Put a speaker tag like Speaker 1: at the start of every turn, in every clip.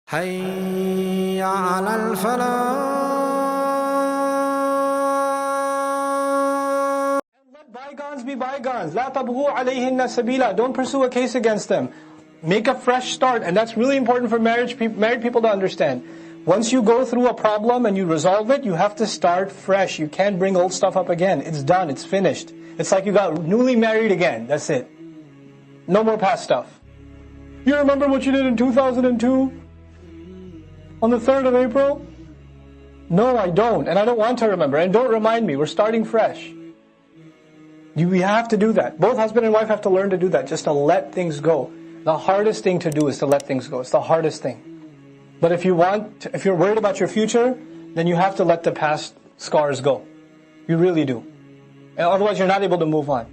Speaker 1: حي على الفلاح.
Speaker 2: Let bygones be bygones. لا تبغوا عليهن سبيلا. Don't pursue a case against them. Make a fresh start. And that's really important for married people to understand. Once you go through a problem and you resolve it, you have to start fresh. You can't bring old stuff up again. It's done. It's finished. It's like you got newly married again. That's it. No more past stuff. You remember what you did in 2002? On the 3rd of April? No, I don't. And I don't want to remember. And don't remind me. We're starting fresh. We have to do that. Both husband and wife have to learn to do that. Just to let things go. The hardest thing to do is to let things go. It's the hardest thing. But if you're worried about your future, then you have to let the past scars go. You really do. And otherwise you're not able to move on.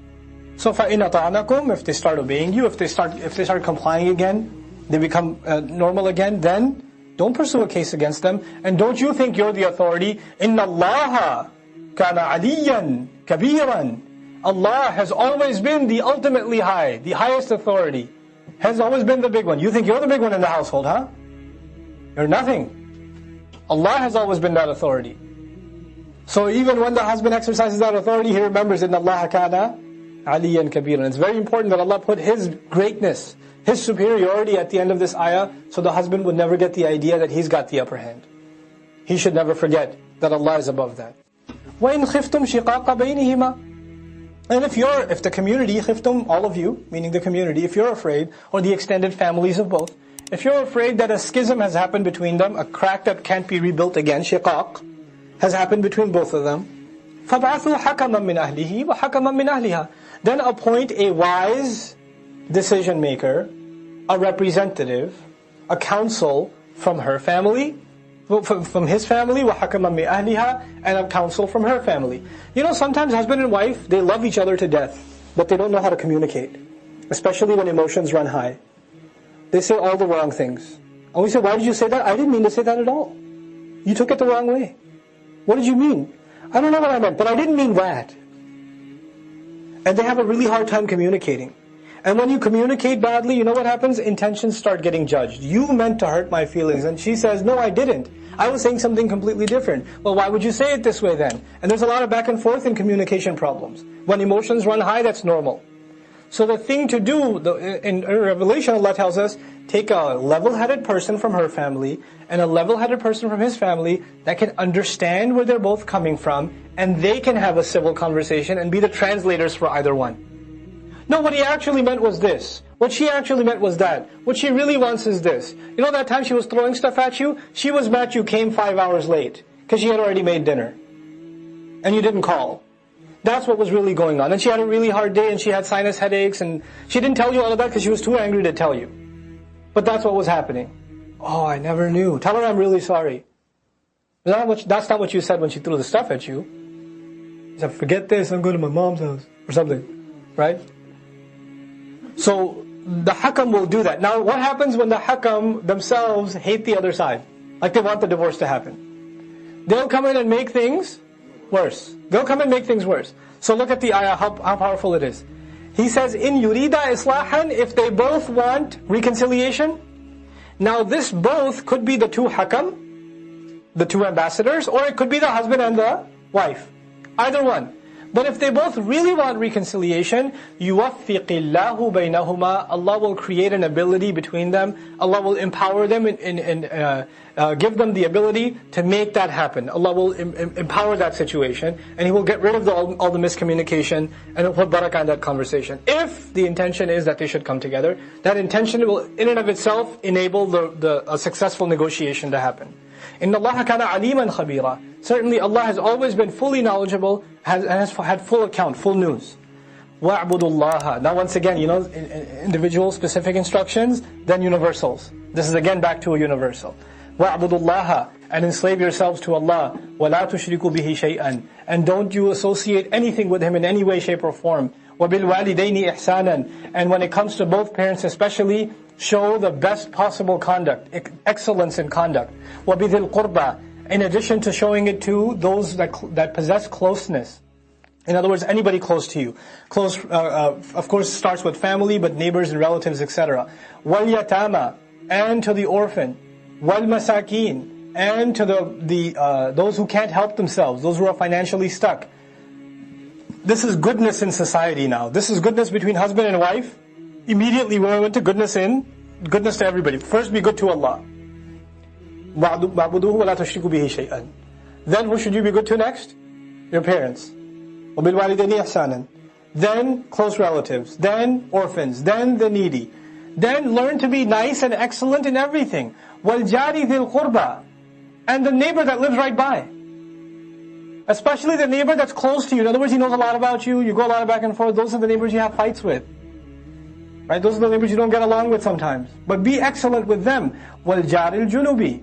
Speaker 2: So فَإِنْ أَطَعْنَكُمْ, if they start obeying you, if they start complying again, they become normal again, then don't pursue a case against them. And don't you think you're the authority. إِنَّ اللَّهَ كَانَ عَلِيًّا كَبِيرًا. Allah has always been the ultimately high, the highest authority. Has always been the big one. You think you're the big one in the household, huh? You're nothing. Allah has always been that authority. So even when the husband exercises that authority, he remembers إِنَّ اللَّهَ كَانَ عَلِيًّا كَبِيرًا. It's very important that Allah put His greatness, His superiority at the end of this ayah, so the husband would never get the idea that he's got the upper hand. He should never forget that Allah is above that. وَإِنْ خِفْتُمْ شِقَاقَ بَيْنِهِمَا. And if the community, khiftum, all of you, meaning the community, if you're afraid, or the extended families of both, if you're afraid that a schism has happened between them, a crack that can't be rebuilt again, shiqaq, has happened between both of them, فَبْعَثُوا حَكَمًا مِّنْ أَهْلِهِ وَحَكَمًا مِّنْ أَهْلِهَا. Then appoint a wise decision maker, a representative, a counsel from her family, from his family, وَحَكَمًا مِّنْ أَهْلِهَا, and a counsel from her family. You know, sometimes husband and wife, they love each other to death, but they don't know how to communicate, especially when emotions run high. They say all the wrong things. And we say, why did you say that? I didn't mean to say that at all. You took it the wrong way. What did you mean? I don't know what I meant, but I didn't mean that. And they have a really hard time communicating. And when you communicate badly, you know what happens? Intentions start getting judged. You meant to hurt my feelings. And she says, no, I didn't. I was saying something completely different. Well, why would you say it this way then? And there's a lot of back and forth in communication problems. When emotions run high, that's normal. So the thing to do, in Revelation, Allah tells us, take a level-headed person from her family and a level-headed person from his family that can understand where they're both coming from, and they can have a civil conversation and be the translators for either one. No, what he actually meant was this. What she actually meant was that. What she really wants is this. You know that time she was throwing stuff at you? She was mad you came 5 hours late because she had already made dinner. And you didn't call. That's what was really going on. And she had a really hard day and she had sinus headaches and she didn't tell you all of that because she was too angry to tell you. But that's what was happening. Oh, I never knew. Tell her I'm really sorry. That's not what you said when she threw the stuff at you. You said, forget this, I'm going to my mom's house. Or something. Right? So, the hakam will do that. Now, what happens when the hakam themselves hate the other side? Like they want the divorce to happen. They'll come in and make things worse. They'll come and make things worse. So look at the ayah, how powerful it is. He says, in yurida islahan, if they both want reconciliation. Now this both could be the two hakam, the two ambassadors, or it could be the husband and the wife. Either one. But if they both really want reconciliation, يُوَفِّقِ اللَّهُ بَيْنَهُمَا, Allah will create an ability between them. Allah will empower them and give them the ability to make that happen. Allah will empower that situation, and He will get rid of all the miscommunication, and He'll put barakah in that conversation. If the intention is that they should come together, that intention will in and of itself enable a successful negotiation to happen. إِنَّ اللَّهَ كَانَ عَلِيمًا خَبِيرًا. Certainly Allah has always been fully knowledgeable, has had full account, full news. وَاعْبُدُوا اللَّهَ. Now once again, you know, individual specific instructions, then universals. This is again back to a universal. وَاعْبُدُوا اللَّهَ. And enslave yourselves to Allah. وَلَا تُشْرِكُوا بِهِ شَيْئًا. And don't you associate anything with Him in any way, shape or form. وَبِالْوَالِدَيْنِ إِحْسَانًا. And when it comes to both parents especially, show the best possible conduct, excellence in conduct. وَبِذِي الْقُرْبَى. In addition to showing it to those that possess closeness. In other words, anybody close to you. Close, of course, starts with family, but neighbors and relatives, etc. وَالْيَتَامَى. And to the orphan. وَالْمَسَاكِينَ, and to those who can't help themselves, those who are financially stuck. This is goodness in society now. This is goodness between husband and wife. Immediately when we went to goodness to everybody. First be good to Allah. وَاعْبُدُوهُ وَلَا تُشْرِكُوا بِهِ شَيْئًا. Then who should you be good to next? Your parents. وَبِالْوَالِدَيْنِ إِحْسَانًا. Then close relatives. Then orphans. Then the needy. Then learn to be nice and excellent in everything. وَالْجَارِ ذِي الْقُرْبَى. And the neighbor that lives right by. Especially the neighbor that's close to you. In other words, he knows a lot about you. You go a lot of back and forth. Those are the neighbors you have fights with. Right? Those are the neighbors you don't get along with sometimes. But be excellent with them. وَالْجَارِ الْجُنُوبِ.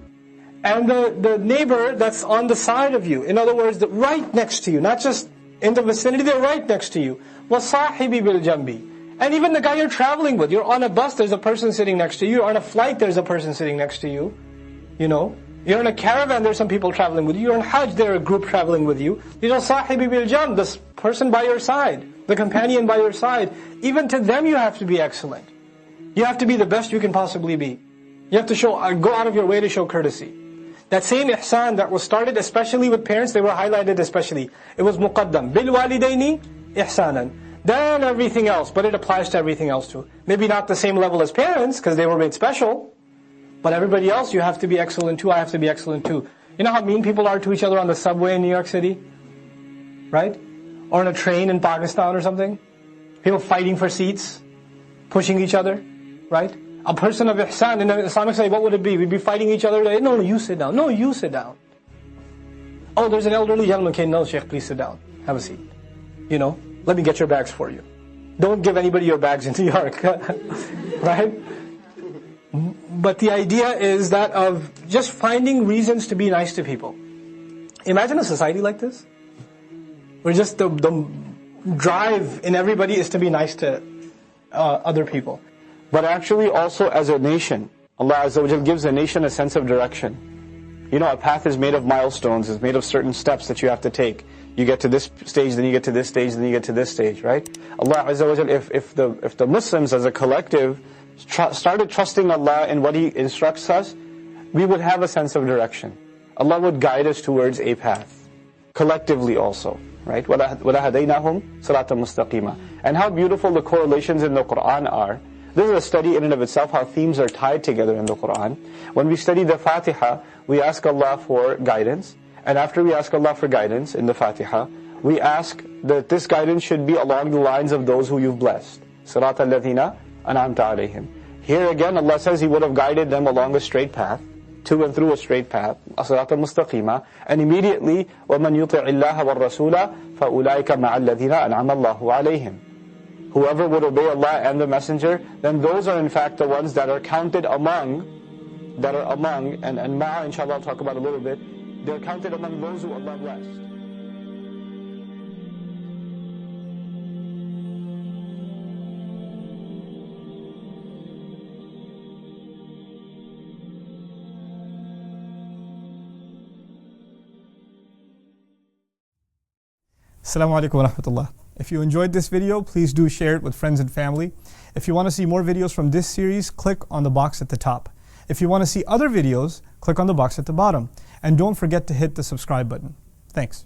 Speaker 2: And the neighbor that's on the side of you. In other words, right next to you. Not just in the vicinity, they're right next to you. وَالصَّاحِبِ بِالْجَنْبِ. And even the guy you're traveling with. You're on a bus, there's a person sitting next to you. You're on a flight, there's a person sitting next to you. You know? You're in a caravan, there's some people traveling with you. You're in Hajj, there's a group traveling with you. These are صَاحِبِ بِالْجَنْبِ, this person by your side. The companion by your side. Even to them you have to be excellent. You have to be the best you can possibly be. You have to go out of your way to show courtesy. That same ihsan that was started especially with parents, they were highlighted especially. It was muqaddam. بِالْوَالِدَيْنِ إِحْسَانًا. Then everything else, but it applies to everything else too. Maybe not the same level as parents, because they were made special. But everybody else, you have to be excellent too, I have to be excellent too. You know how mean people are to each other on the subway in New York City? Right? Or on a train in Pakistan or something? People fighting for seats, pushing each other, right? A person of ihsan, in Islamic study, what would it be? We'd be fighting each other, no, you sit down. No, you sit down. Oh, there's an elderly gentleman came, no, Sheikh, please sit down. Have a seat. You know, let me get your bags for you. Don't give anybody your bags in New York. Right? But the idea is that of just finding reasons to be nice to people. Imagine a society like this, where just the drive in everybody is to be nice to other people.
Speaker 3: But actually also as a nation, Allah Azza wa Jal gives a nation a sense of direction. You know, a path is made of milestones, is made of certain steps that you have to take. You get to this stage, then you get to this stage, then you get to this stage, right? Allah Azza wa Jal, if the Muslims as a collective started trusting Allah in what He instructs us, we would have a sense of direction. Allah would guide us towards a path. Collectively also, right? وَلَهَدَيْنَاهُمْ صِرَاطًا مُسْتَقِيمًا. And how beautiful the correlations in the Qur'an are. This is a study in and of itself, how themes are tied together in the Qur'an. When we study the Fatiha, we ask Allah for guidance. And after we ask Allah for guidance in the Fatiha, we ask that this guidance should be along the lines of those who you've blessed. صِرَاطَ الَّذِينَ أَنْعَمْتَ عَلَيْهِمْ. Here again, Allah says He would have guided them along a straight path, to and through a straight path, صِرَاطً مُسْتَقِيمًا. And immediately, وَمَنْ يُطِعِ اللَّهَ وَالرَّسُولَ فَأُولَٰئِكَ مَعَ الَّذِينَ أَنْعَمَ اللَّهُ عَلَيْهِمْ. Whoever would obey Allah and the Messenger, then those are in fact the ones that are counted among, and ma'a, inshallah, I'll talk about a little bit, they're counted among those who Allah blessed.
Speaker 4: Assalamu alaikum wa rahmatullah. If you enjoyed this video, please do share it with friends and family. If you want to see more videos from this series, click on the box at the top. If you want to see other videos, click on the box at the bottom. And don't forget to hit the subscribe button. Thanks.